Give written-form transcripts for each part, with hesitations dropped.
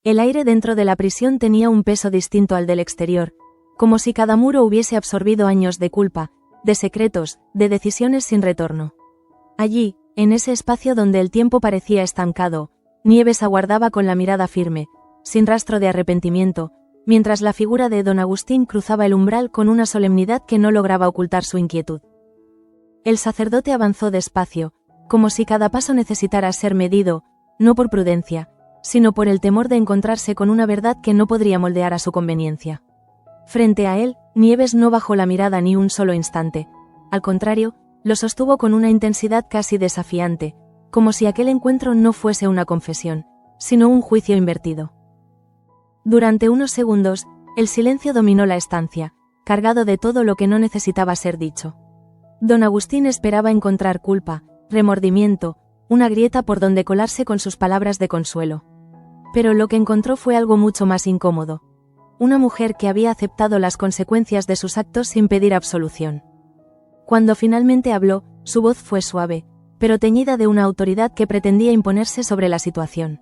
El aire dentro de la prisión tenía un peso distinto al del exterior, como si cada muro hubiese absorbido años de culpa, de secretos, de decisiones sin retorno. Allí, en ese espacio donde el tiempo parecía estancado, Nieves aguardaba con la mirada firme, sin rastro de arrepentimiento, mientras la figura de don Agustín cruzaba el umbral con una solemnidad que no lograba ocultar su inquietud. El sacerdote avanzó despacio, como si cada paso necesitara ser medido, no por prudencia, sino por el temor de encontrarse con una verdad que no podría moldear a su conveniencia. Frente a él, Nieves no bajó la mirada ni un solo instante. Al contrario, lo sostuvo con una intensidad casi desafiante, como si aquel encuentro no fuese una confesión, sino un juicio invertido. Durante unos segundos, el silencio dominó la estancia, cargado de todo lo que no necesitaba ser dicho. Don Agustín esperaba encontrar culpa, remordimiento, una grieta por donde colarse con sus palabras de consuelo. Pero lo que encontró fue algo mucho más incómodo. Una mujer que había aceptado las consecuencias de sus actos sin pedir absolución. Cuando finalmente habló, su voz fue suave, pero teñida de una autoridad que pretendía imponerse sobre la situación.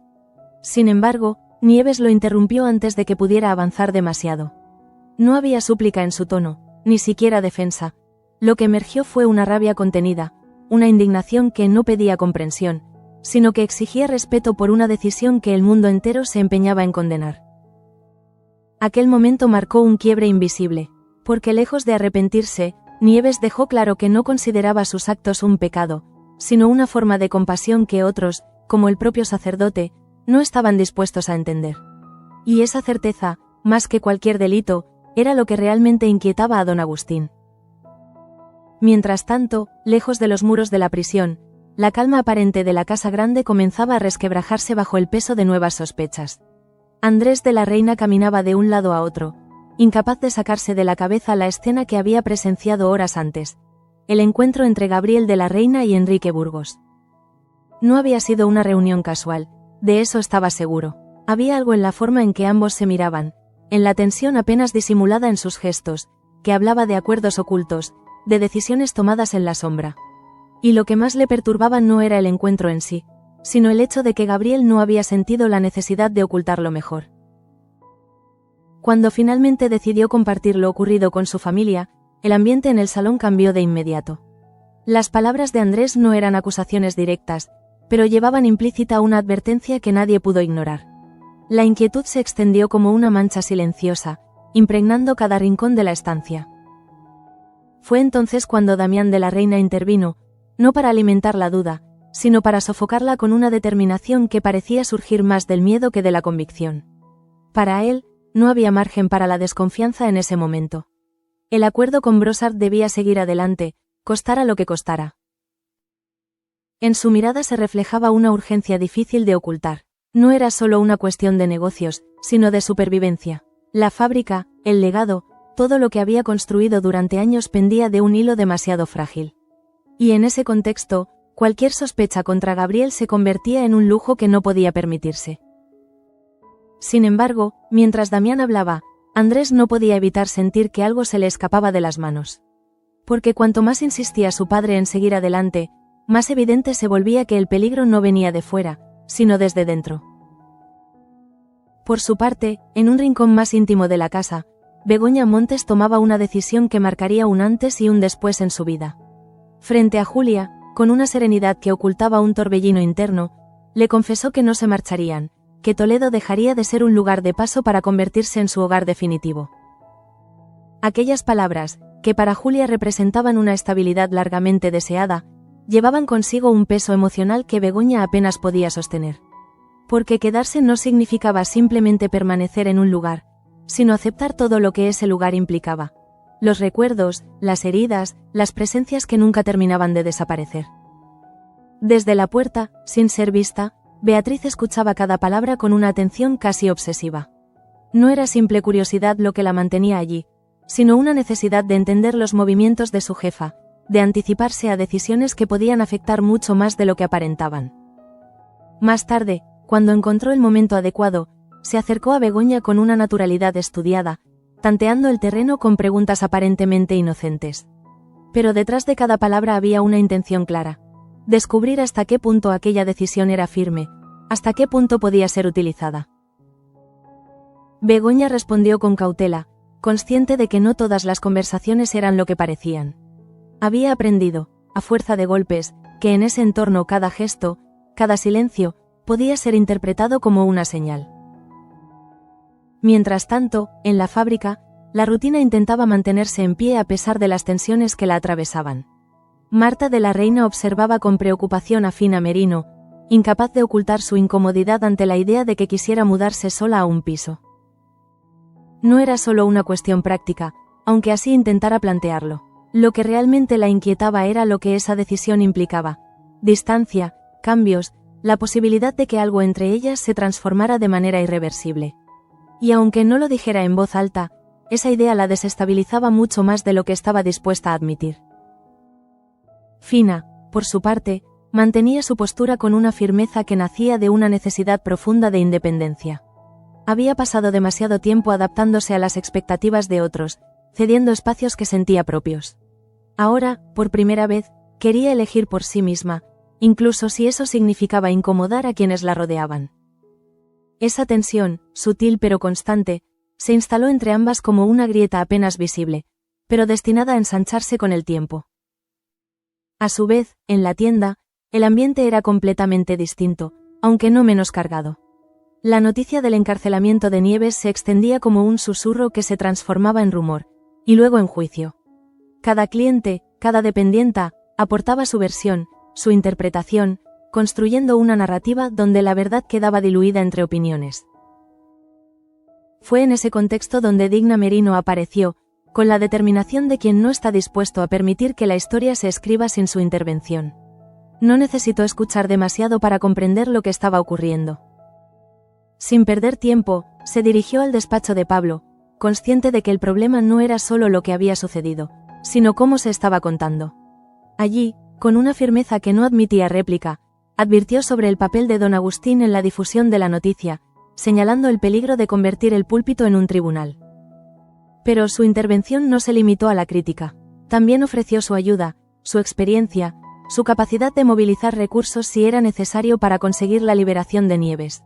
Sin embargo, Nieves lo interrumpió antes de que pudiera avanzar demasiado. No había súplica en su tono, ni siquiera defensa. Lo que emergió fue una rabia contenida, una indignación que no pedía comprensión, sino que exigía respeto por una decisión que el mundo entero se empeñaba en condenar. Aquel momento marcó un quiebre invisible, porque lejos de arrepentirse, Nieves dejó claro que no consideraba sus actos un pecado, sino una forma de compasión que otros, como el propio sacerdote, no estaban dispuestos a entender. Y esa certeza, más que cualquier delito, era lo que realmente inquietaba a don Agustín. Mientras tanto, lejos de los muros de la prisión, la calma aparente de la casa grande comenzaba a resquebrajarse bajo el peso de nuevas sospechas. Andrés de la Reina caminaba de un lado a otro, incapaz de sacarse de la cabeza la escena que había presenciado horas antes, el encuentro entre Gabriel de la Reina y Enrique Burgos. No había sido una reunión casual, de eso estaba seguro. Había algo en la forma en que ambos se miraban, en la tensión apenas disimulada en sus gestos, que hablaba de acuerdos ocultos, de decisiones tomadas en la sombra. Y lo que más le perturbaba no era el encuentro en sí, sino el hecho de que Gabriel no había sentido la necesidad de ocultarlo mejor. Cuando finalmente decidió compartir lo ocurrido con su familia, el ambiente en el salón cambió de inmediato. Las palabras de Andrés no eran acusaciones directas, pero llevaban implícita una advertencia que nadie pudo ignorar. La inquietud se extendió como una mancha silenciosa, impregnando cada rincón de la estancia. Fue entonces cuando Damián de la Reina intervino, no para alimentar la duda, sino para sofocarla con una determinación que parecía surgir más del miedo que de la convicción. Para él, no había margen para la desconfianza en ese momento. El acuerdo con Brossard debía seguir adelante, costara lo que costara. En su mirada se reflejaba una urgencia difícil de ocultar. No era solo una cuestión de negocios, sino de supervivencia. La fábrica, el legado, todo lo que había construido durante años pendía de un hilo demasiado frágil. Y en ese contexto, cualquier sospecha contra Gabriel se convertía en un lujo que no podía permitirse. Sin embargo, mientras Damián hablaba, Andrés no podía evitar sentir que algo se le escapaba de las manos. Porque cuanto más insistía su padre en seguir adelante, más evidente se volvía que el peligro no venía de fuera, sino desde dentro. Por su parte, en un rincón más íntimo de la casa, Begoña Montes tomaba una decisión que marcaría un antes y un después en su vida. Frente a Julia, con una serenidad que ocultaba un torbellino interno, le confesó que no se marcharían, que Toledo dejaría de ser un lugar de paso para convertirse en su hogar definitivo. Aquellas palabras, que para Julia representaban una estabilidad largamente deseada, llevaban consigo un peso emocional que Begoña apenas podía sostener. Porque quedarse no significaba simplemente permanecer en un lugar, sino aceptar todo lo que ese lugar implicaba. Los recuerdos, las heridas, las presencias que nunca terminaban de desaparecer. Desde la puerta, sin ser vista, Beatriz escuchaba cada palabra con una atención casi obsesiva. No era simple curiosidad lo que la mantenía allí, sino una necesidad de entender los movimientos de su jefa, de anticiparse a decisiones que podían afectar mucho más de lo que aparentaban. Más tarde, cuando encontró el momento adecuado, se acercó a Begoña con una naturalidad estudiada, tanteando el terreno con preguntas aparentemente inocentes. Pero detrás de cada palabra había una intención clara: descubrir hasta qué punto aquella decisión era firme, hasta qué punto podía ser utilizada. Begoña respondió con cautela, consciente de que no todas las conversaciones eran lo que parecían. Había aprendido, a fuerza de golpes, que en ese entorno cada gesto, cada silencio, podía ser interpretado como una señal. Mientras tanto, en la fábrica, la rutina intentaba mantenerse en pie a pesar de las tensiones que la atravesaban. Marta de la Reina observaba con preocupación a Fina Merino, incapaz de ocultar su incomodidad ante la idea de que quisiera mudarse sola a un piso. No era solo una cuestión práctica, aunque así intentara plantearlo. Lo que realmente la inquietaba era lo que esa decisión implicaba: distancia, cambios, la posibilidad de que algo entre ellas se transformara de manera irreversible. Y aunque no lo dijera en voz alta, esa idea la desestabilizaba mucho más de lo que estaba dispuesta a admitir. Fina, por su parte, mantenía su postura con una firmeza que nacía de una necesidad profunda de independencia. Había pasado demasiado tiempo adaptándose a las expectativas de otros, cediendo espacios que sentía propios. Ahora, por primera vez, quería elegir por sí misma, incluso si eso significaba incomodar a quienes la rodeaban. Esa tensión, sutil pero constante, se instaló entre ambas como una grieta apenas visible, pero destinada a ensancharse con el tiempo. A su vez, en la tienda, el ambiente era completamente distinto, aunque no menos cargado. La noticia del encarcelamiento de Nieves se extendía como un susurro que se transformaba en rumor, y luego en juicio. Cada cliente, cada dependienta, aportaba su versión, su interpretación, construyendo una narrativa donde la verdad quedaba diluida entre opiniones. Fue en ese contexto donde Digna Merino apareció, con la determinación de quien no está dispuesto a permitir que la historia se escriba sin su intervención. No necesitó escuchar demasiado para comprender lo que estaba ocurriendo. Sin perder tiempo, se dirigió al despacho de Pablo, consciente de que el problema no era solo lo que había sucedido, sino cómo se estaba contando. Allí, con una firmeza que no admitía réplica, advirtió sobre el papel de don Agustín en la difusión de la noticia, señalando el peligro de convertir el púlpito en un tribunal. Pero su intervención no se limitó a la crítica. También ofreció su ayuda, su experiencia, su capacidad de movilizar recursos si era necesario para conseguir la liberación de Nieves.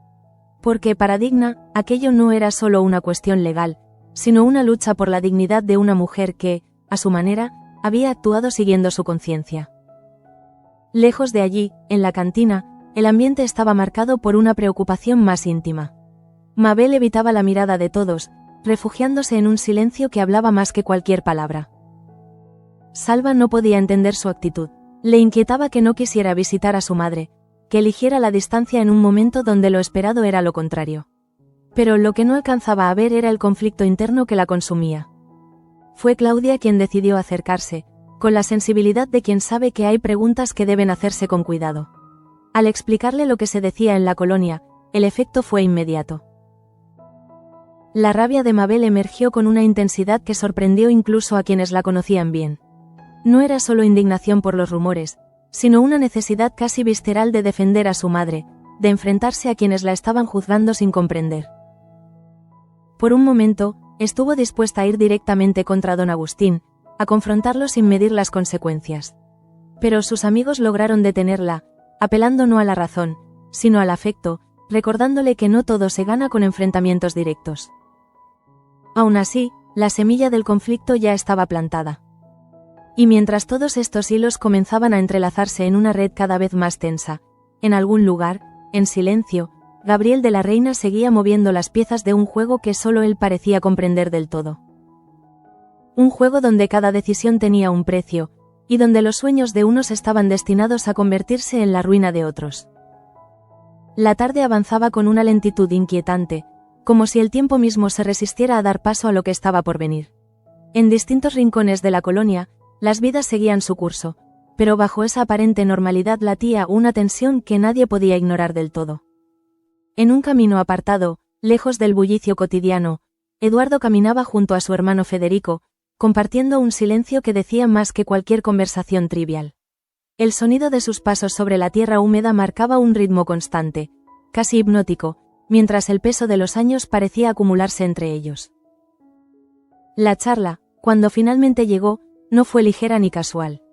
Porque para Digna, aquello no era solo una cuestión legal, sino una lucha por la dignidad de una mujer que, a su manera, había actuado siguiendo su conciencia. Lejos de allí, en la cantina, el ambiente estaba marcado por una preocupación más íntima. Mabel evitaba la mirada de todos, refugiándose en un silencio que hablaba más que cualquier palabra. Salva no podía entender su actitud. Le inquietaba que no quisiera visitar a su madre, que eligiera la distancia en un momento donde lo esperado era lo contrario. Pero lo que no alcanzaba a ver era el conflicto interno que la consumía. Fue Claudia quien decidió acercarse, con la sensibilidad de quien sabe que hay preguntas que deben hacerse con cuidado. Al explicarle lo que se decía en la colonia, el efecto fue inmediato. La rabia de Mabel emergió con una intensidad que sorprendió incluso a quienes la conocían bien. No era solo indignación por los rumores, sino una necesidad casi visceral de defender a su madre, de enfrentarse a quienes la estaban juzgando sin comprender. Por un momento, estuvo dispuesta a ir directamente contra don Agustín, a confrontarlo sin medir las consecuencias. Pero sus amigos lograron detenerla, apelando no a la razón, sino al afecto, recordándole que no todo se gana con enfrentamientos directos. Aún así, la semilla del conflicto ya estaba plantada. Y mientras todos estos hilos comenzaban a entrelazarse en una red cada vez más tensa, en algún lugar, en silencio, Gabriel de la Reina seguía moviendo las piezas de un juego que solo él parecía comprender del todo. Un juego donde cada decisión tenía un precio, y donde los sueños de unos estaban destinados a convertirse en la ruina de otros. La tarde avanzaba con una lentitud inquietante, como si el tiempo mismo se resistiera a dar paso a lo que estaba por venir. En distintos rincones de la colonia, las vidas seguían su curso, pero bajo esa aparente normalidad latía una tensión que nadie podía ignorar del todo. En un camino apartado, lejos del bullicio cotidiano, Eduardo caminaba junto a su hermano Federico, compartiendo un silencio que decía más que cualquier conversación trivial. El sonido de sus pasos sobre la tierra húmeda marcaba un ritmo constante, casi hipnótico, mientras el peso de los años parecía acumularse entre ellos. La charla, cuando finalmente llegó, no fue ligera ni casual.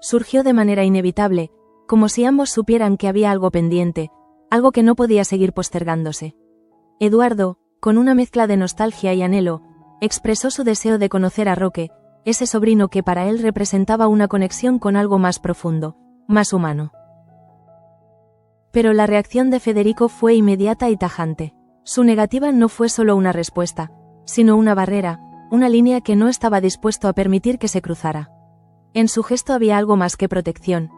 Surgió de manera inevitable, como si ambos supieran que había algo pendiente, algo que no podía seguir postergándose. Eduardo, con una mezcla de nostalgia y anhelo, expresó su deseo de conocer a Roque, ese sobrino que para él representaba una conexión con algo más profundo, más humano. Pero la reacción de Federico fue inmediata y tajante. Su negativa no fue solo una respuesta, sino una barrera, una línea que no estaba dispuesto a permitir que se cruzara. En su gesto había algo más que protección.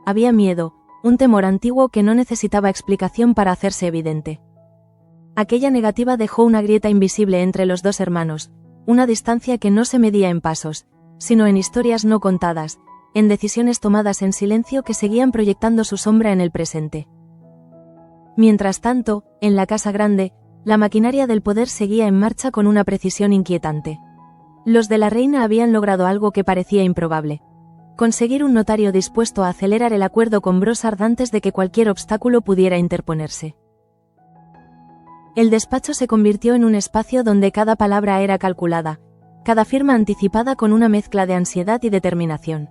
Había miedo, un temor antiguo que no necesitaba explicación para hacerse evidente. Aquella negativa dejó una grieta invisible entre los dos hermanos, una distancia que no se medía en pasos, sino en historias no contadas, en decisiones tomadas en silencio que seguían proyectando su sombra en el presente. Mientras tanto, en la casa grande, la maquinaria del poder seguía en marcha con una precisión inquietante. Los de la reina habían logrado algo que parecía improbable: conseguir un notario dispuesto a acelerar el acuerdo con Brossard antes de que cualquier obstáculo pudiera interponerse. El despacho se convirtió en un espacio donde cada palabra era calculada, cada firma anticipada con una mezcla de ansiedad y determinación.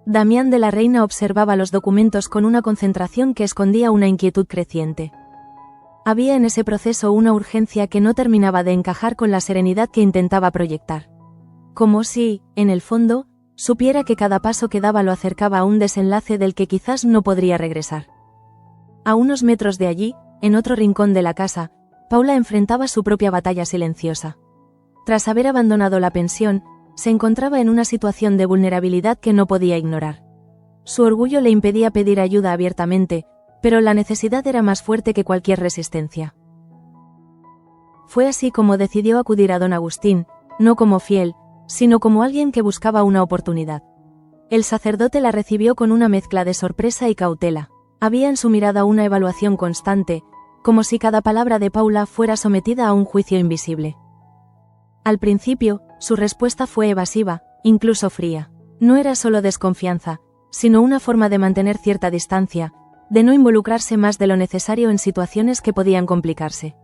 Damián de la Reina observaba los documentos con una concentración que escondía una inquietud creciente. Había en ese proceso una urgencia que no terminaba de encajar con la serenidad que intentaba proyectar. Como si, en el fondo, supiera que cada paso que daba lo acercaba a un desenlace del que quizás no podría regresar. A unos metros de allí, en otro rincón de la casa, Paula enfrentaba su propia batalla silenciosa. Tras haber abandonado la pensión, se encontraba en una situación de vulnerabilidad que no podía ignorar. Su orgullo le impedía pedir ayuda abiertamente, pero la necesidad era más fuerte que cualquier resistencia. Fue así como decidió acudir a don Agustín, no como fiel, sino como alguien que buscaba una oportunidad. El sacerdote la recibió con una mezcla de sorpresa y cautela. Había en su mirada una evaluación constante, como si cada palabra de Paula fuera sometida a un juicio invisible. Al principio, su respuesta fue evasiva, incluso fría. No era solo desconfianza, sino una forma de mantener cierta distancia, de no involucrarse más de lo necesario en situaciones que podían complicarse.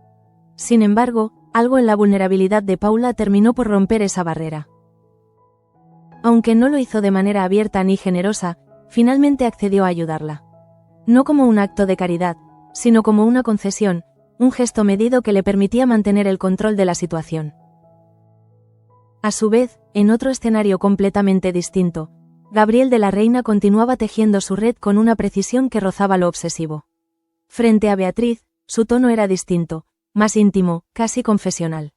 Sin embargo, algo en la vulnerabilidad de Paula terminó por romper esa barrera. Aunque no lo hizo de manera abierta ni generosa, finalmente accedió a ayudarla. No como un acto de caridad, sino como una concesión, un gesto medido que le permitía mantener el control de la situación. A su vez, en otro escenario completamente distinto, Gabriel de la Reina continuaba tejiendo su red con una precisión que rozaba lo obsesivo. Frente a Beatriz, su tono era distinto, más íntimo, casi confesional.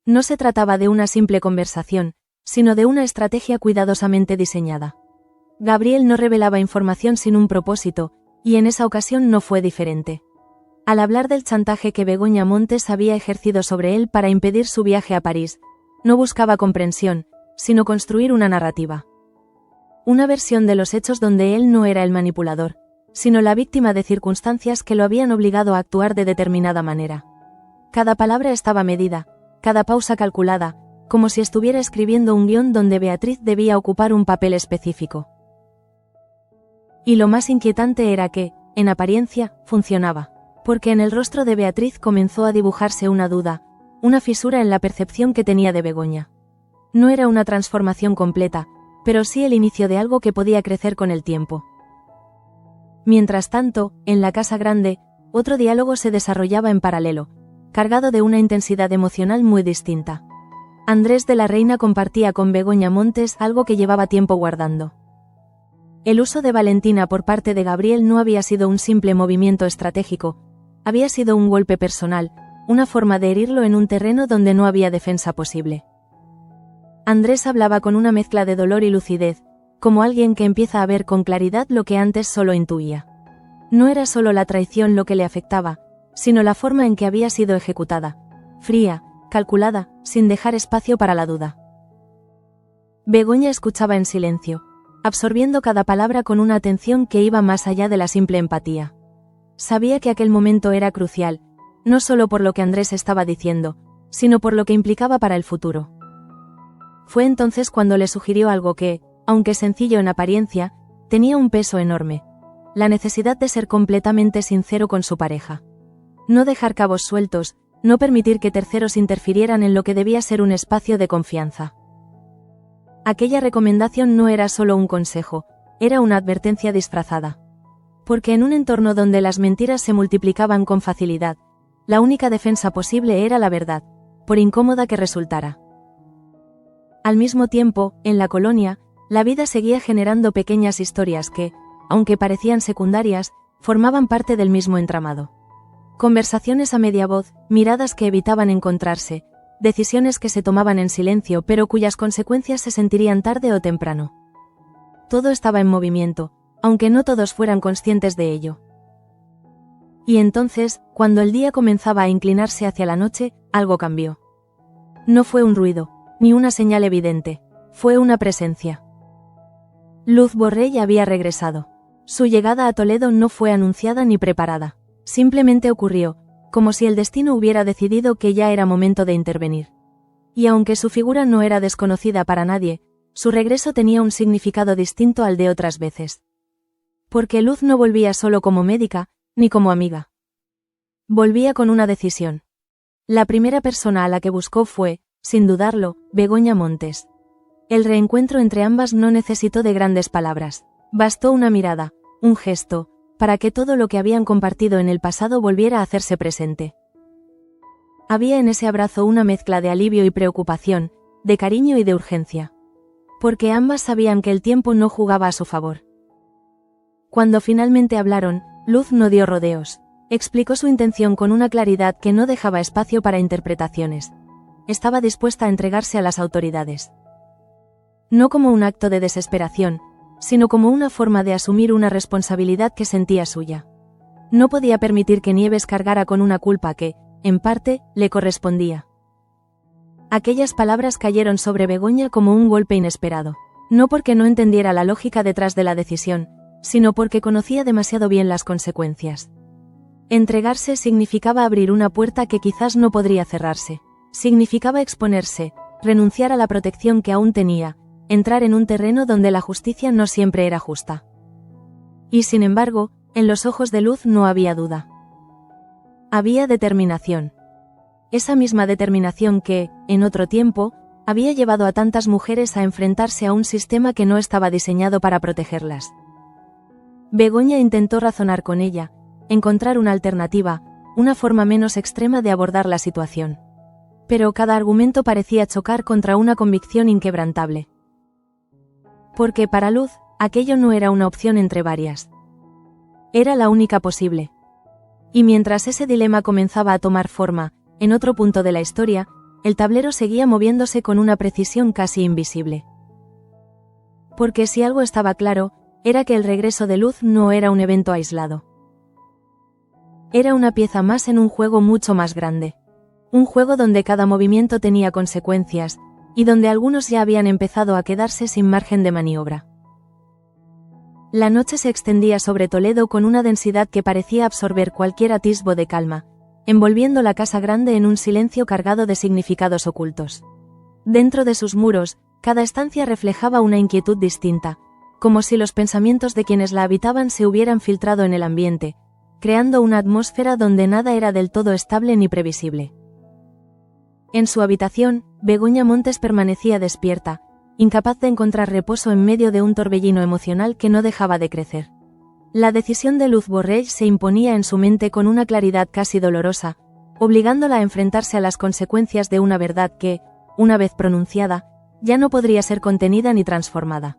No se trataba de una simple conversación, sino de una estrategia cuidadosamente diseñada. Gabriel no revelaba información sin un propósito, y en esa ocasión no fue diferente. Al hablar del chantaje que Begoña Montes había ejercido sobre él para impedir su viaje a París, no buscaba comprensión, sino construir una narrativa. Una versión de los hechos donde él no era el manipulador, sino la víctima de circunstancias que lo habían obligado a actuar de determinada manera. Cada palabra estaba medida, cada pausa calculada, como si estuviera escribiendo un guión donde Beatriz debía ocupar un papel específico. Y lo más inquietante era que, en apariencia, funcionaba, porque en el rostro de Beatriz comenzó a dibujarse una duda, una fisura en la percepción que tenía de Begoña. No era una transformación completa, pero sí el inicio de algo que podía crecer con el tiempo. Mientras tanto, en la casa grande, otro diálogo se desarrollaba en paralelo, cargado de una intensidad emocional muy distinta. Andrés de la Reina compartía con Begoña Montes algo que llevaba tiempo guardando. El uso de Valentina por parte de Gabriel no había sido un simple movimiento estratégico, había sido un golpe personal, una forma de herirlo en un terreno donde no había defensa posible. Andrés hablaba con una mezcla de dolor y lucidez, como alguien que empieza a ver con claridad lo que antes solo intuía. No era solo la traición lo que le afectaba, sino la forma en que había sido ejecutada, fría, calculada, sin dejar espacio para la duda. Begoña escuchaba en silencio, absorbiendo cada palabra con una atención que iba más allá de la simple empatía. Sabía que aquel momento era crucial, no solo por lo que Andrés estaba diciendo, sino por lo que implicaba para el futuro. Fue entonces cuando le sugirió algo que, aunque sencillo en apariencia, tenía un peso enorme: la necesidad de ser completamente sincero con su pareja. No dejar cabos sueltos, no permitir que terceros interfirieran en lo que debía ser un espacio de confianza. Aquella recomendación no era solo un consejo, era una advertencia disfrazada. Porque en un entorno donde las mentiras se multiplicaban con facilidad, la única defensa posible era la verdad, por incómoda que resultara. Al mismo tiempo, en la colonia, la vida seguía generando pequeñas historias que, aunque parecían secundarias, formaban parte del mismo entramado. Conversaciones a media voz, miradas que evitaban encontrarse, decisiones que se tomaban en silencio pero cuyas consecuencias se sentirían tarde o temprano. Todo estaba en movimiento, aunque no todos fueran conscientes de ello. Y entonces, cuando el día comenzaba a inclinarse hacia la noche, algo cambió. No fue un ruido, ni una señal evidente, fue una presencia. Luz Borrell había regresado. Su llegada a Toledo no fue anunciada ni preparada. Simplemente ocurrió, como si el destino hubiera decidido que ya era momento de intervenir. Y aunque su figura no era desconocida para nadie, su regreso tenía un significado distinto al de otras veces. Porque Luz no volvía solo como médica, ni como amiga. Volvía con una decisión. La primera persona a la que buscó fue, sin dudarlo, Begoña Montes. El reencuentro entre ambas no necesitó de grandes palabras. Bastó una mirada, un gesto, para que todo lo que habían compartido en el pasado volviera a hacerse presente. Había en ese abrazo una mezcla de alivio y preocupación, de cariño y de urgencia. Porque ambas sabían que el tiempo no jugaba a su favor. Cuando finalmente hablaron, Luz no dio rodeos. Explicó su intención con una claridad que no dejaba espacio para interpretaciones. Estaba dispuesta a entregarse a las autoridades. No como un acto de desesperación, sino como una forma de asumir una responsabilidad que sentía suya. No podía permitir que Nieves cargara con una culpa que, en parte, le correspondía. Aquellas palabras cayeron sobre Begoña como un golpe inesperado. No porque no entendiera la lógica detrás de la decisión, sino porque conocía demasiado bien las consecuencias. Entregarse significaba abrir una puerta que quizás no podría cerrarse. Significaba exponerse, renunciar a la protección que aún tenía, entrar en un terreno donde la justicia no siempre era justa. Y sin embargo, en los ojos de Luz no había duda. Había determinación. Esa misma determinación que, en otro tiempo, había llevado a tantas mujeres a enfrentarse a un sistema que no estaba diseñado para protegerlas. Begoña intentó razonar con ella, encontrar una alternativa, una forma menos extrema de abordar la situación. Pero cada argumento parecía chocar contra una convicción inquebrantable. Porque para Luz, aquello no era una opción entre varias. Era la única posible. Y mientras ese dilema comenzaba a tomar forma, en otro punto de la historia, el tablero seguía moviéndose con una precisión casi invisible. Porque si algo estaba claro, era que el regreso de Luz no era un evento aislado. Era una pieza más en un juego mucho más grande. Un juego donde cada movimiento tenía consecuencias, y donde algunos ya habían empezado a quedarse sin margen de maniobra. La noche se extendía sobre Toledo con una densidad que parecía absorber cualquier atisbo de calma, envolviendo la casa grande en un silencio cargado de significados ocultos. Dentro de sus muros, cada estancia reflejaba una inquietud distinta, como si los pensamientos de quienes la habitaban se hubieran filtrado en el ambiente, creando una atmósfera donde nada era del todo estable ni previsible. En su habitación, Begoña Montes permanecía despierta, incapaz de encontrar reposo en medio de un torbellino emocional que no dejaba de crecer. La decisión de Luz Borrell se imponía en su mente con una claridad casi dolorosa, obligándola a enfrentarse a las consecuencias de una verdad que, una vez pronunciada, ya no podría ser contenida ni transformada.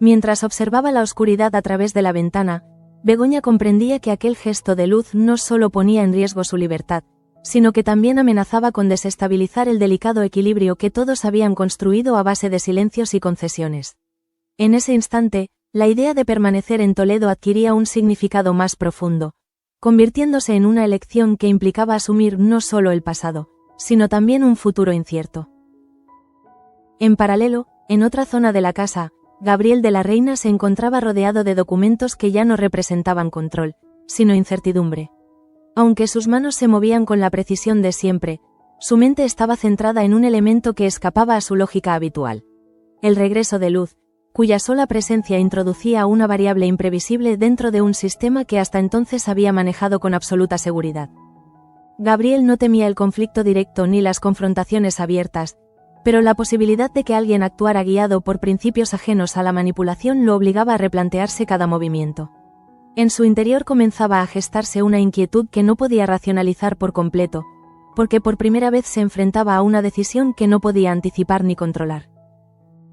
Mientras observaba la oscuridad a través de la ventana, Begoña comprendía que aquel gesto de Luz no solo ponía en riesgo su libertad, sino que también amenazaba con desestabilizar el delicado equilibrio que todos habían construido a base de silencios y concesiones. En ese instante, la idea de permanecer en Toledo adquiría un significado más profundo, convirtiéndose en una elección que implicaba asumir no solo el pasado, sino también un futuro incierto. En paralelo, en otra zona de la casa, Gabriel de la Reina se encontraba rodeado de documentos que ya no representaban control, sino incertidumbre. Aunque sus manos se movían con la precisión de siempre, su mente estaba centrada en un elemento que escapaba a su lógica habitual. El regreso de Luz, cuya sola presencia introducía una variable imprevisible dentro de un sistema que hasta entonces había manejado con absoluta seguridad. Gabriel no temía el conflicto directo ni las confrontaciones abiertas, pero la posibilidad de que alguien actuara guiado por principios ajenos a la manipulación lo obligaba a replantearse cada movimiento. En su interior comenzaba a gestarse una inquietud que no podía racionalizar por completo, porque por primera vez se enfrentaba a una decisión que no podía anticipar ni controlar.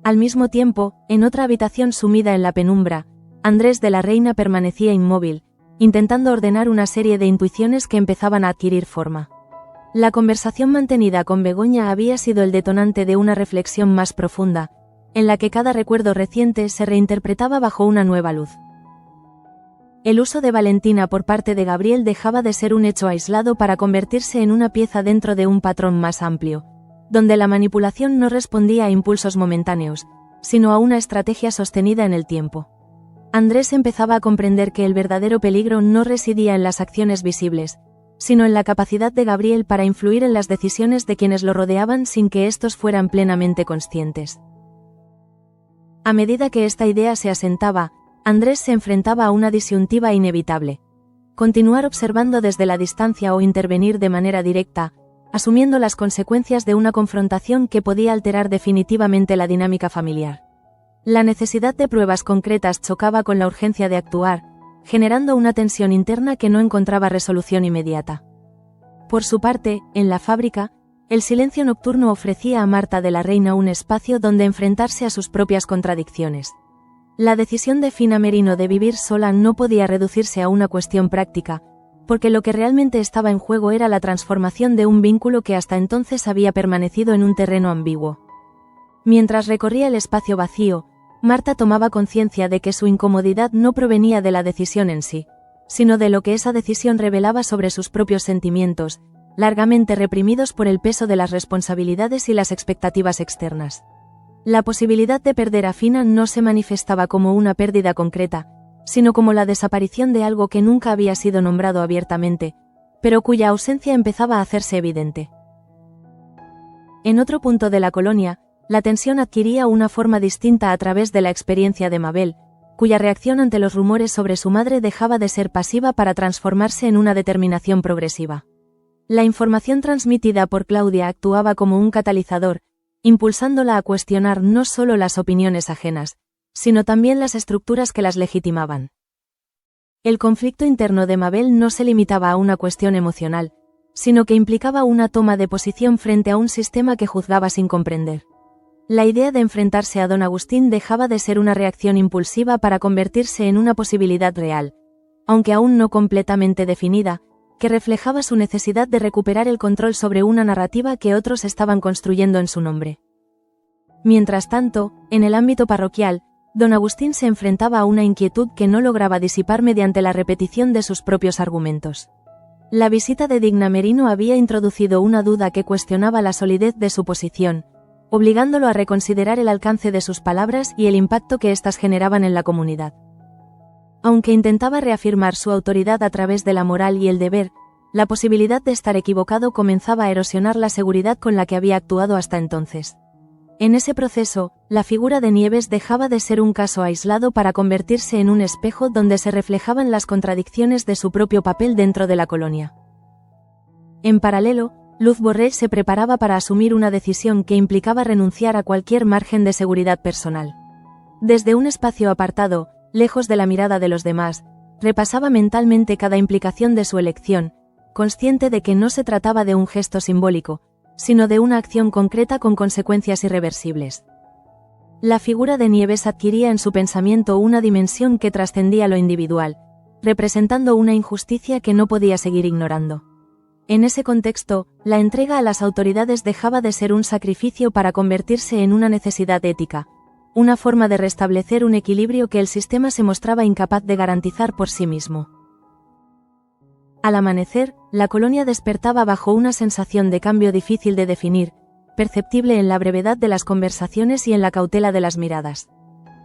Al mismo tiempo, en otra habitación sumida en la penumbra, Andrés de la Reina permanecía inmóvil, intentando ordenar una serie de intuiciones que empezaban a adquirir forma. La conversación mantenida con Begoña había sido el detonante de una reflexión más profunda, en la que cada recuerdo reciente se reinterpretaba bajo una nueva luz. El uso de Valentina por parte de Gabriel dejaba de ser un hecho aislado para convertirse en una pieza dentro de un patrón más amplio, donde la manipulación no respondía a impulsos momentáneos, sino a una estrategia sostenida en el tiempo. Andrés empezaba a comprender que el verdadero peligro no residía en las acciones visibles, sino en la capacidad de Gabriel para influir en las decisiones de quienes lo rodeaban sin que éstos fueran plenamente conscientes. A medida que esta idea se asentaba, Andrés se enfrentaba a una disyuntiva inevitable: continuar observando desde la distancia o intervenir de manera directa, asumiendo las consecuencias de una confrontación que podía alterar definitivamente la dinámica familiar. La necesidad de pruebas concretas chocaba con la urgencia de actuar, generando una tensión interna que no encontraba resolución inmediata. Por su parte, en la fábrica, el silencio nocturno ofrecía a Marta de la Reina un espacio donde enfrentarse a sus propias contradicciones. La decisión de Fina Merino de vivir sola no podía reducirse a una cuestión práctica, porque lo que realmente estaba en juego era la transformación de un vínculo que hasta entonces había permanecido en un terreno ambiguo. Mientras recorría el espacio vacío, Marta tomaba conciencia de que su incomodidad no provenía de la decisión en sí, sino de lo que esa decisión revelaba sobre sus propios sentimientos, largamente reprimidos por el peso de las responsabilidades y las expectativas externas. La posibilidad de perder a Fina no se manifestaba como una pérdida concreta, sino como la desaparición de algo que nunca había sido nombrado abiertamente, pero cuya ausencia empezaba a hacerse evidente. En otro punto de la colonia, la tensión adquiría una forma distinta a través de la experiencia de Mabel, cuya reacción ante los rumores sobre su madre dejaba de ser pasiva para transformarse en una determinación progresiva. La información transmitida por Claudia actuaba como un catalizador, impulsándola a cuestionar no solo las opiniones ajenas, sino también las estructuras que las legitimaban. El conflicto interno de Mabel no se limitaba a una cuestión emocional, sino que implicaba una toma de posición frente a un sistema que juzgaba sin comprender. La idea de enfrentarse a don Agustín dejaba de ser una reacción impulsiva para convertirse en una posibilidad real, aunque aún no completamente definida, que reflejaba su necesidad de recuperar el control sobre una narrativa que otros estaban construyendo en su nombre. Mientras tanto, en el ámbito parroquial, don Agustín se enfrentaba a una inquietud que no lograba disipar mediante la repetición de sus propios argumentos. La visita de Digna Merino había introducido una duda que cuestionaba la solidez de su posición, obligándolo a reconsiderar el alcance de sus palabras y el impacto que éstas generaban en la comunidad. Aunque intentaba reafirmar su autoridad a través de la moral y el deber, la posibilidad de estar equivocado comenzaba a erosionar la seguridad con la que había actuado hasta entonces. En ese proceso, la figura de Nieves dejaba de ser un caso aislado para convertirse en un espejo donde se reflejaban las contradicciones de su propio papel dentro de la colonia. En paralelo, Luz Borrell se preparaba para asumir una decisión que implicaba renunciar a cualquier margen de seguridad personal. Desde un espacio apartado, lejos de la mirada de los demás, repasaba mentalmente cada implicación de su elección, consciente de que no se trataba de un gesto simbólico, sino de una acción concreta con consecuencias irreversibles. La figura de Nieves adquiría en su pensamiento una dimensión que trascendía lo individual, representando una injusticia que no podía seguir ignorando. En ese contexto, la entrega a las autoridades dejaba de ser un sacrificio para convertirse en una necesidad ética, una forma de restablecer un equilibrio que el sistema se mostraba incapaz de garantizar por sí mismo. Al amanecer, la colonia despertaba bajo una sensación de cambio difícil de definir, perceptible en la brevedad de las conversaciones y en la cautela de las miradas.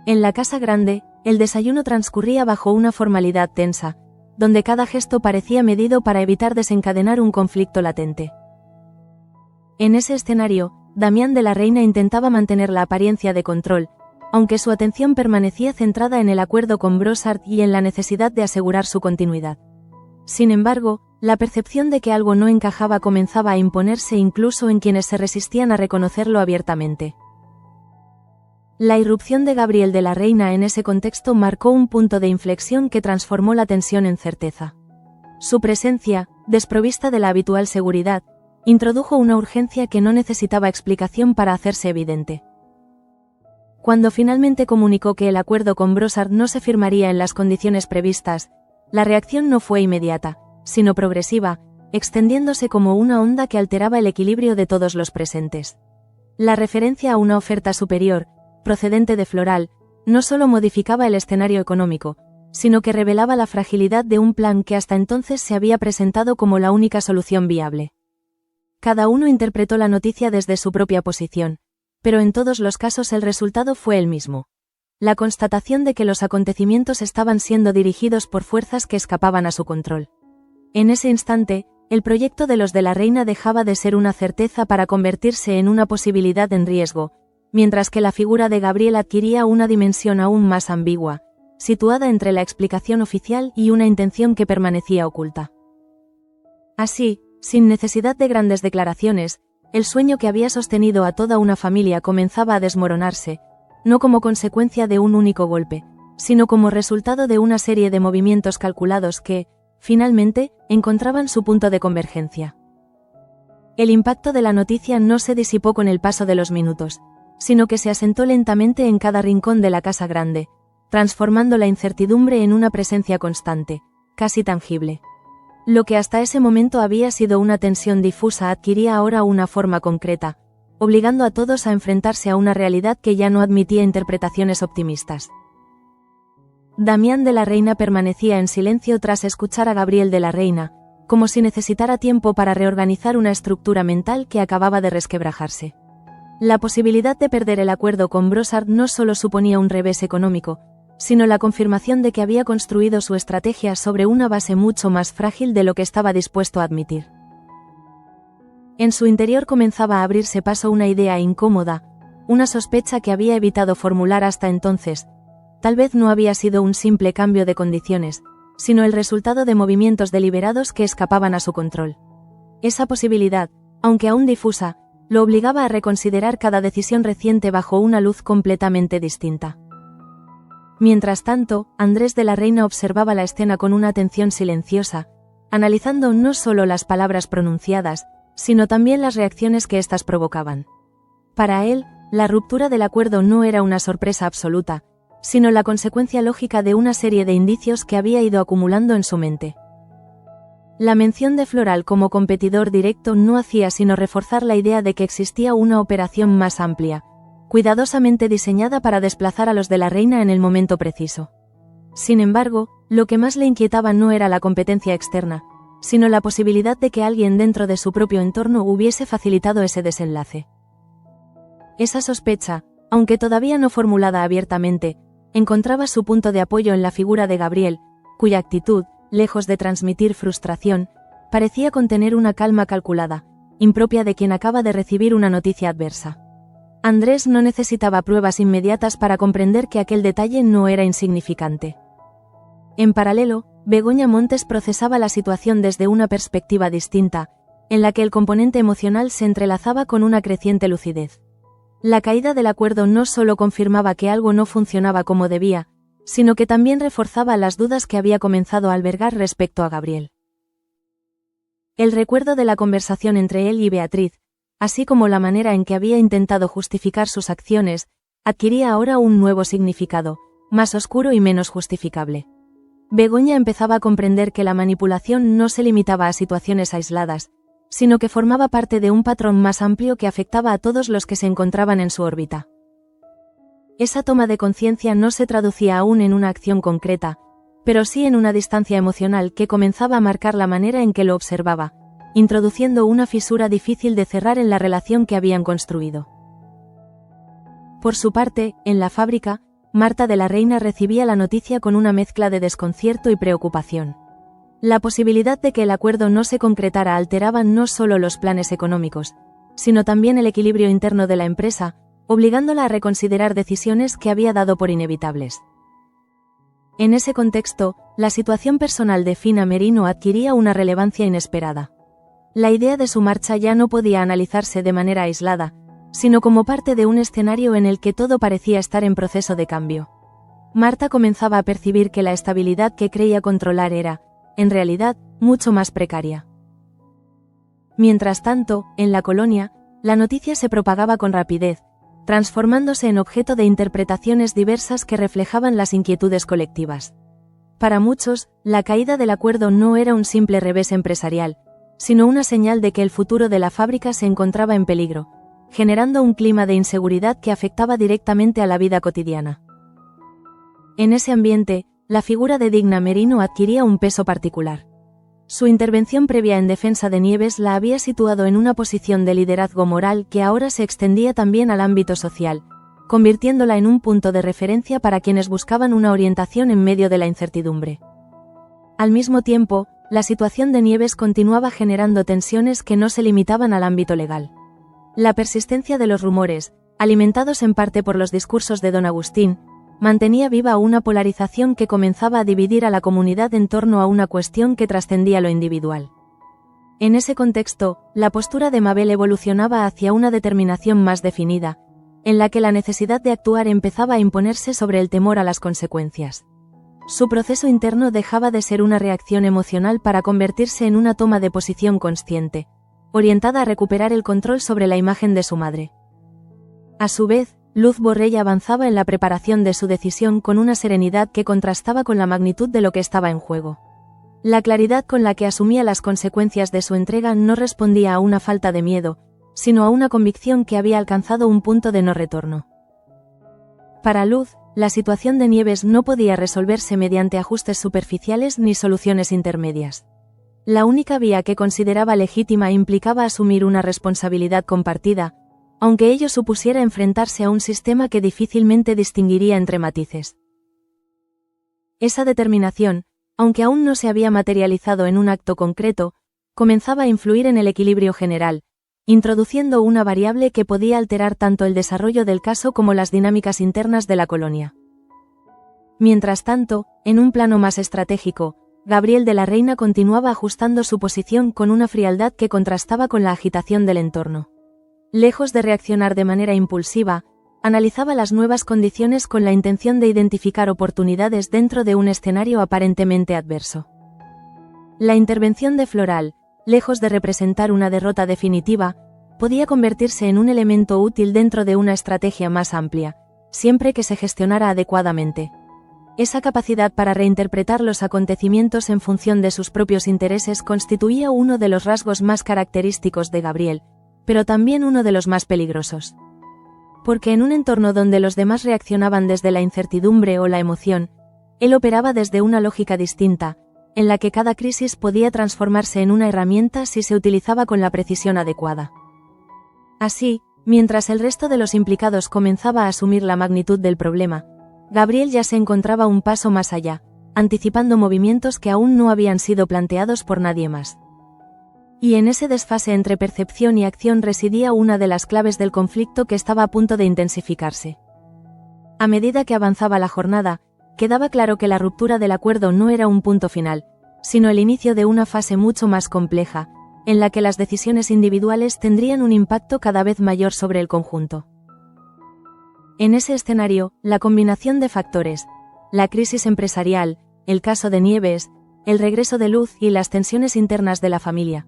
En la casa grande, el desayuno transcurría bajo una formalidad tensa, donde cada gesto parecía medido para evitar desencadenar un conflicto latente. En ese escenario, Damián de la Reina intentaba mantener la apariencia de control, aunque su atención permanecía centrada en el acuerdo con Brossard y en la necesidad de asegurar su continuidad. Sin embargo, la percepción de que algo no encajaba comenzaba a imponerse incluso en quienes se resistían a reconocerlo abiertamente. La irrupción de Gabriel de la Reina en ese contexto marcó un punto de inflexión que transformó la tensión en certeza. Su presencia, desprovista de la habitual seguridad, introdujo una urgencia que no necesitaba explicación para hacerse evidente. Cuando finalmente comunicó que el acuerdo con Brossard no se firmaría en las condiciones previstas, la reacción no fue inmediata, sino progresiva, extendiéndose como una onda que alteraba el equilibrio de todos los presentes. La referencia a una oferta superior, procedente de Floral, no solo modificaba el escenario económico, sino que revelaba la fragilidad de un plan que hasta entonces se había presentado como la única solución viable. Cada uno interpretó la noticia desde su propia posición, pero en todos los casos el resultado fue el mismo. La constatación de que los acontecimientos estaban siendo dirigidos por fuerzas que escapaban a su control. En ese instante, el proyecto de los de la Reina dejaba de ser una certeza para convertirse en una posibilidad en riesgo, mientras que la figura de Gabriel adquiría una dimensión aún más ambigua, situada entre la explicación oficial y una intención que permanecía oculta. Así, sin necesidad de grandes declaraciones, el sueño que había sostenido a toda una familia comenzaba a desmoronarse, no como consecuencia de un único golpe, sino como resultado de una serie de movimientos calculados que, finalmente, encontraban su punto de convergencia. El impacto de la noticia no se disipó con el paso de los minutos, sino que se asentó lentamente en cada rincón de la casa grande, transformando la incertidumbre en una presencia constante, casi tangible. Lo que hasta ese momento había sido una tensión difusa adquiría ahora una forma concreta, obligando a todos a enfrentarse a una realidad que ya no admitía interpretaciones optimistas. Damián de la Reina permanecía en silencio tras escuchar a Gabriel de la Reina, como si necesitara tiempo para reorganizar una estructura mental que acababa de resquebrajarse. La posibilidad de perder el acuerdo con Brossard no solo suponía un revés económico, sino la confirmación de que había construido su estrategia sobre una base mucho más frágil de lo que estaba dispuesto a admitir. En su interior comenzaba a abrirse paso una idea incómoda, una sospecha que había evitado formular hasta entonces. Tal vez no había sido un simple cambio de condiciones, sino el resultado de movimientos deliberados que escapaban a su control. Esa posibilidad, aunque aún difusa, lo obligaba a reconsiderar cada decisión reciente bajo una luz completamente distinta. Mientras tanto, Andrés de la Reina observaba la escena con una atención silenciosa, analizando no solo las palabras pronunciadas, sino también las reacciones que éstas provocaban. Para él, la ruptura del acuerdo no era una sorpresa absoluta, sino la consecuencia lógica de una serie de indicios que había ido acumulando en su mente. La mención de Floral como competidor directo no hacía sino reforzar la idea de que existía una operación más amplia, cuidadosamente diseñada para desplazar a los de la Reina en el momento preciso. Sin embargo, lo que más le inquietaba no era la competencia externa, sino la posibilidad de que alguien dentro de su propio entorno hubiese facilitado ese desenlace. Esa sospecha, aunque todavía no formulada abiertamente, encontraba su punto de apoyo en la figura de Gabriel, cuya actitud, lejos de transmitir frustración, parecía contener una calma calculada, impropia de quien acaba de recibir una noticia adversa. Andrés no necesitaba pruebas inmediatas para comprender que aquel detalle no era insignificante. En paralelo, Begoña Montes procesaba la situación desde una perspectiva distinta, en la que el componente emocional se entrelazaba con una creciente lucidez. La caída del acuerdo no solo confirmaba que algo no funcionaba como debía, sino que también reforzaba las dudas que había comenzado a albergar respecto a Gabriel. El recuerdo de la conversación entre él y Beatriz, así como la manera en que había intentado justificar sus acciones, adquiría ahora un nuevo significado, más oscuro y menos justificable. Begoña empezaba a comprender que la manipulación no se limitaba a situaciones aisladas, sino que formaba parte de un patrón más amplio que afectaba a todos los que se encontraban en su órbita. Esa toma de conciencia no se traducía aún en una acción concreta, pero sí en una distancia emocional que comenzaba a marcar la manera en que lo observaba, introduciendo una fisura difícil de cerrar en la relación que habían construido. Por su parte, en la fábrica, Marta de la Reina recibía la noticia con una mezcla de desconcierto y preocupación. La posibilidad de que el acuerdo no se concretara alteraba no solo los planes económicos, sino también el equilibrio interno de la empresa, obligándola a reconsiderar decisiones que había dado por inevitables. En ese contexto, la situación personal de Fina Merino adquiría una relevancia inesperada. La idea de su marcha ya no podía analizarse de manera aislada, sino como parte de un escenario en el que todo parecía estar en proceso de cambio. Marta comenzaba a percibir que la estabilidad que creía controlar era, en realidad, mucho más precaria. Mientras tanto, en la colonia, la noticia se propagaba con rapidez, transformándose en objeto de interpretaciones diversas que reflejaban las inquietudes colectivas. Para muchos, la caída del acuerdo no era un simple revés empresarial, sino una señal de que el futuro de la fábrica se encontraba en peligro, generando un clima de inseguridad que afectaba directamente a la vida cotidiana. En ese ambiente, la figura de Digna Merino adquiría un peso particular. Su intervención previa en defensa de Nieves la había situado en una posición de liderazgo moral que ahora se extendía también al ámbito social, convirtiéndola en un punto de referencia para quienes buscaban una orientación en medio de la incertidumbre. Al mismo tiempo, la situación de Nieves continuaba generando tensiones que no se limitaban al ámbito legal. La persistencia de los rumores, alimentados en parte por los discursos de don Agustín, mantenía viva una polarización que comenzaba a dividir a la comunidad en torno a una cuestión que trascendía lo individual. En ese contexto, la postura de Mabel evolucionaba hacia una determinación más definida, en la que la necesidad de actuar empezaba a imponerse sobre el temor a las consecuencias. Su proceso interno dejaba de ser una reacción emocional para convertirse en una toma de posición consciente, orientada a recuperar el control sobre la imagen de su madre. A su vez, Luz Borrell avanzaba en la preparación de su decisión con una serenidad que contrastaba con la magnitud de lo que estaba en juego. La claridad con la que asumía las consecuencias de su entrega no respondía a una falta de miedo, sino a una convicción que había alcanzado un punto de no retorno. Para Luz, la situación de Nieves no podía resolverse mediante ajustes superficiales ni soluciones intermedias. La única vía que consideraba legítima implicaba asumir una responsabilidad compartida, aunque ello supusiera enfrentarse a un sistema que difícilmente distinguiría entre matices. Esa determinación, aunque aún no se había materializado en un acto concreto, comenzaba a influir en el equilibrio general, introduciendo una variable que podía alterar tanto el desarrollo del caso como las dinámicas internas de la colonia. Mientras tanto, en un plano más estratégico, Gabriel de la Reina continuaba ajustando su posición con una frialdad que contrastaba con la agitación del entorno. Lejos de reaccionar de manera impulsiva, analizaba las nuevas condiciones con la intención de identificar oportunidades dentro de un escenario aparentemente adverso. La intervención de Floral, lejos de representar una derrota definitiva, podía convertirse en un elemento útil dentro de una estrategia más amplia, siempre que se gestionara adecuadamente. Esa capacidad para reinterpretar los acontecimientos en función de sus propios intereses constituía uno de los rasgos más característicos de Gabriel, pero también uno de los más peligrosos. Porque en un entorno donde los demás reaccionaban desde la incertidumbre o la emoción, él operaba desde una lógica distinta, en la que cada crisis podía transformarse en una herramienta si se utilizaba con la precisión adecuada. Así, mientras el resto de los implicados comenzaba a asumir la magnitud del problema, Gabriel ya se encontraba un paso más allá, anticipando movimientos que aún no habían sido planteados por nadie más. Y en ese desfase entre percepción y acción residía una de las claves del conflicto que estaba a punto de intensificarse. A medida que avanzaba la jornada, quedaba claro que la ruptura del acuerdo no era un punto final, sino el inicio de una fase mucho más compleja, en la que las decisiones individuales tendrían un impacto cada vez mayor sobre el conjunto. En ese escenario, la combinación de factores, la crisis empresarial, el caso de Nieves, el regreso de Luz y las tensiones internas de la familia,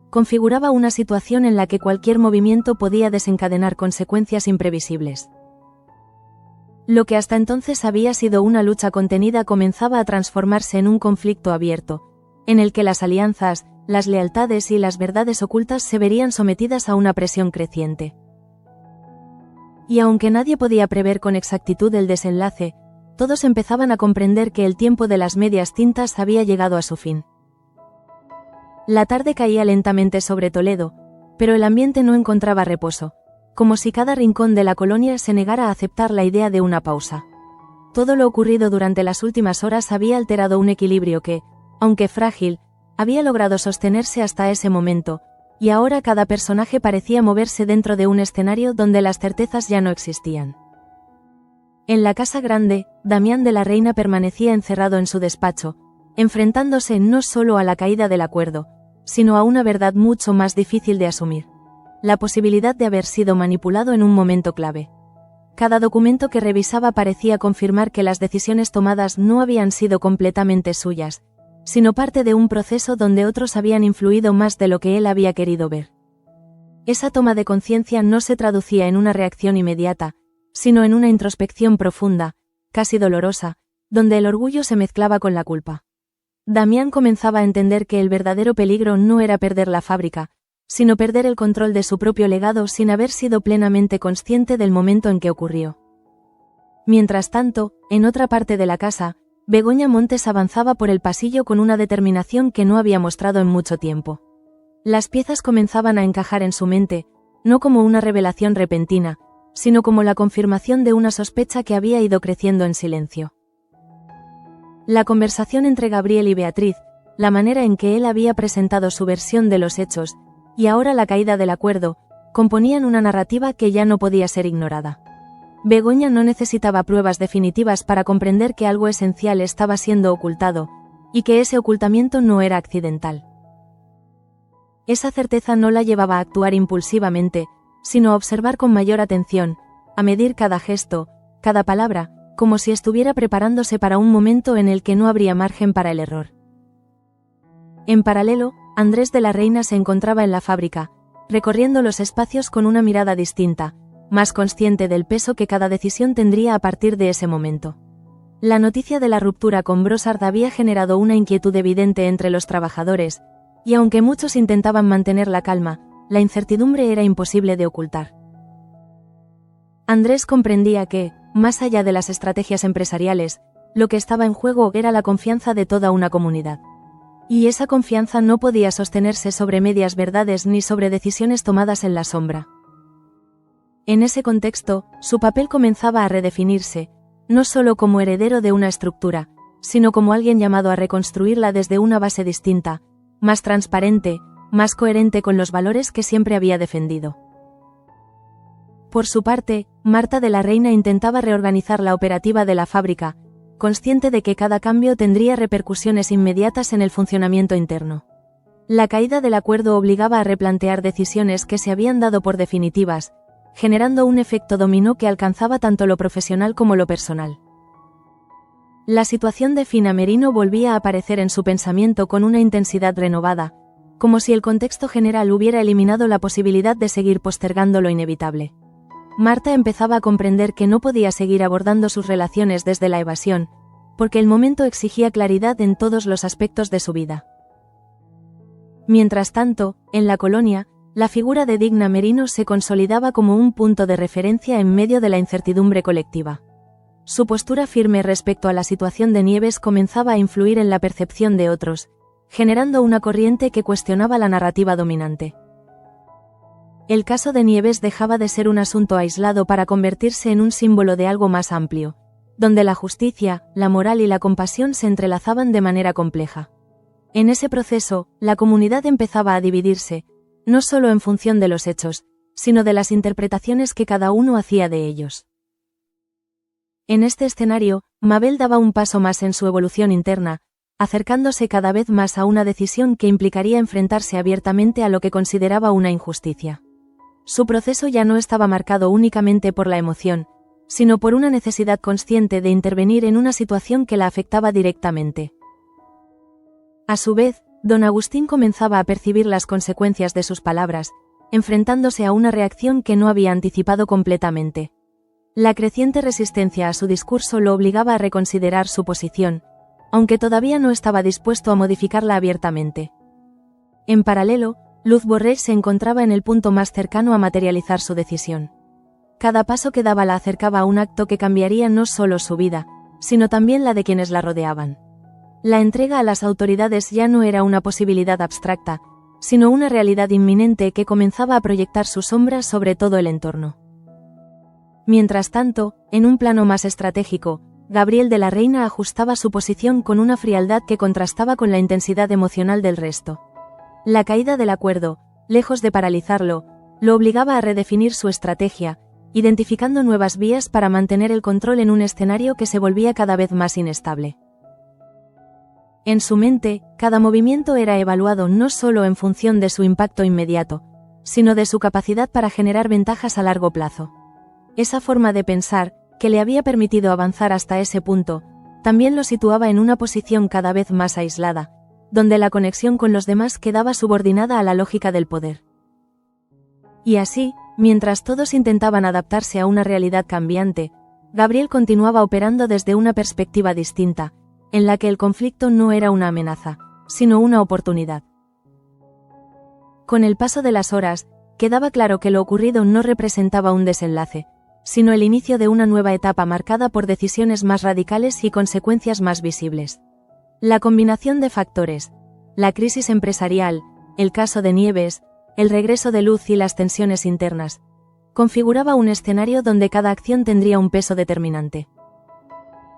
configuraba una situación en la que cualquier movimiento podía desencadenar consecuencias imprevisibles. Lo que hasta entonces había sido una lucha contenida comenzaba a transformarse en un conflicto abierto, en el que las alianzas, las lealtades y las verdades ocultas se verían sometidas a una presión creciente. Y aunque nadie podía prever con exactitud el desenlace, todos empezaban a comprender que el tiempo de las medias tintas había llegado a su fin. La tarde caía lentamente sobre Toledo, pero el ambiente no encontraba reposo, como si cada rincón de la colonia se negara a aceptar la idea de una pausa. Todo lo ocurrido durante las últimas horas había alterado un equilibrio que, aunque frágil, había logrado sostenerse hasta ese momento, y ahora cada personaje parecía moverse dentro de un escenario donde las certezas ya no existían. En la casa grande, Damián de la Reina permanecía encerrado en su despacho, enfrentándose no solo a la caída del acuerdo, sino a una verdad mucho más difícil de asumir. la posibilidad de haber sido manipulado en un momento clave. Cada documento que revisaba parecía confirmar que las decisiones tomadas no habían sido completamente suyas, sino parte de un proceso donde otros habían influido más de lo que él había querido ver. Esa toma de conciencia no se traducía en una reacción inmediata, sino en una introspección profunda, casi dolorosa, donde el orgullo se mezclaba con la culpa. Damián comenzaba a entender que el verdadero peligro no era perder la fábrica, sino perder el control de su propio legado sin haber sido plenamente consciente del momento en que ocurrió. Mientras tanto, en otra parte de la casa, Begoña Montes avanzaba por el pasillo con una determinación que no había mostrado en mucho tiempo. Las piezas comenzaban a encajar en su mente, no como una revelación repentina, sino como la confirmación de una sospecha que había ido creciendo en silencio. La conversación entre Gabriel y Beatriz, la manera en que él había presentado su versión de los hechos, y ahora la caída del acuerdo, componían una narrativa que ya no podía ser ignorada. Begoña no necesitaba pruebas definitivas para comprender que algo esencial estaba siendo ocultado, y que ese ocultamiento no era accidental. Esa certeza no la llevaba a actuar impulsivamente, sino a observar con mayor atención, a medir cada gesto, cada palabra, como si estuviera preparándose para un momento en el que no habría margen para el error. En paralelo, Andrés de la Reina se encontraba en la fábrica, recorriendo los espacios con una mirada distinta, más consciente del peso que cada decisión tendría a partir de ese momento. La noticia de la ruptura con Brossard había generado una inquietud evidente entre los trabajadores, y aunque muchos intentaban mantener la calma, la incertidumbre era imposible de ocultar. Andrés comprendía que, más allá de las estrategias empresariales, lo que estaba en juego era la confianza de toda una comunidad. Y esa confianza no podía sostenerse sobre medias verdades ni sobre decisiones tomadas en la sombra. En ese contexto, su papel comenzaba a redefinirse, no solo como heredero de una estructura, sino como alguien llamado a reconstruirla desde una base distinta, más transparente, más coherente con los valores que siempre había defendido. Por su parte, Marta de la Reina intentaba reorganizar la operativa de la fábrica, consciente de que cada cambio tendría repercusiones inmediatas en el funcionamiento interno. La caída del acuerdo obligaba a replantear decisiones que se habían dado por definitivas, generando un efecto dominó que alcanzaba tanto lo profesional como lo personal. La situación de Fina Merino volvía a aparecer en su pensamiento con una intensidad renovada, como si el contexto general hubiera eliminado la posibilidad de seguir postergando lo inevitable. Marta empezaba a comprender que no podía seguir abordando sus relaciones desde la evasión, porque el momento exigía claridad en todos los aspectos de su vida. Mientras tanto, en la colonia, la figura de Digna Merino se consolidaba como un punto de referencia en medio de la incertidumbre colectiva. Su postura firme respecto a la situación de Nieves comenzaba a influir en la percepción de otros, generando una corriente que cuestionaba la narrativa dominante. El caso de Nieves dejaba de ser un asunto aislado para convertirse en un símbolo de algo más amplio, donde la justicia, la moral y la compasión se entrelazaban de manera compleja. En ese proceso, la comunidad empezaba a dividirse, no solo en función de los hechos, sino de las interpretaciones que cada uno hacía de ellos. En este escenario, Mabel daba un paso más en su evolución interna, acercándose cada vez más a una decisión que implicaría enfrentarse abiertamente a lo que consideraba una injusticia. Su proceso ya no estaba marcado únicamente por la emoción, sino por una necesidad consciente de intervenir en una situación que la afectaba directamente. A su vez, don Agustín comenzaba a percibir las consecuencias de sus palabras, enfrentándose a una reacción que no había anticipado completamente. La creciente resistencia a su discurso lo obligaba a reconsiderar su posición, aunque todavía no estaba dispuesto a modificarla abiertamente. En paralelo, Luz Borrell se encontraba en el punto más cercano a materializar su decisión. Cada paso que daba la acercaba a un acto que cambiaría no solo su vida, sino también la de quienes la rodeaban. La entrega a las autoridades ya no era una posibilidad abstracta, sino una realidad inminente que comenzaba a proyectar su sombra sobre todo el entorno. Mientras tanto, en un plano más estratégico, Gabriel de la Reina ajustaba su posición con una frialdad que contrastaba con la intensidad emocional del resto. La caída del acuerdo, lejos de paralizarlo, lo obligaba a redefinir su estrategia, identificando nuevas vías para mantener el control en un escenario que se volvía cada vez más inestable. En su mente, cada movimiento era evaluado no solo en función de su impacto inmediato, sino de su capacidad para generar ventajas a largo plazo. Esa forma de pensar, que le había permitido avanzar hasta ese punto, también lo situaba en una posición cada vez más aislada, donde la conexión con los demás quedaba subordinada a la lógica del poder. Y así, mientras todos intentaban adaptarse a una realidad cambiante, Gabriel continuaba operando desde una perspectiva distinta, en la que el conflicto no era una amenaza, sino una oportunidad. Con el paso de las horas, quedaba claro que lo ocurrido no representaba un desenlace, sino el inicio de una nueva etapa marcada por decisiones más radicales y consecuencias más visibles. La combinación de factores, la crisis empresarial, el caso de Nieves, el regreso de Luz y las tensiones internas, configuraba un escenario donde cada acción tendría un peso determinante.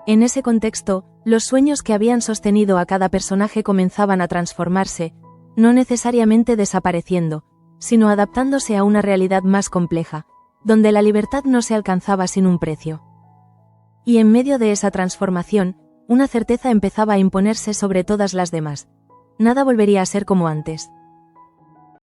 En ese contexto, los sueños que habían sostenido a cada personaje comenzaban a transformarse, no necesariamente desapareciendo, sino adaptándose a una realidad más compleja, donde la libertad no se alcanzaba sin un precio. Y en medio de esa transformación, una certeza empezaba a imponerse sobre todas las demás. Nada volvería a ser como antes.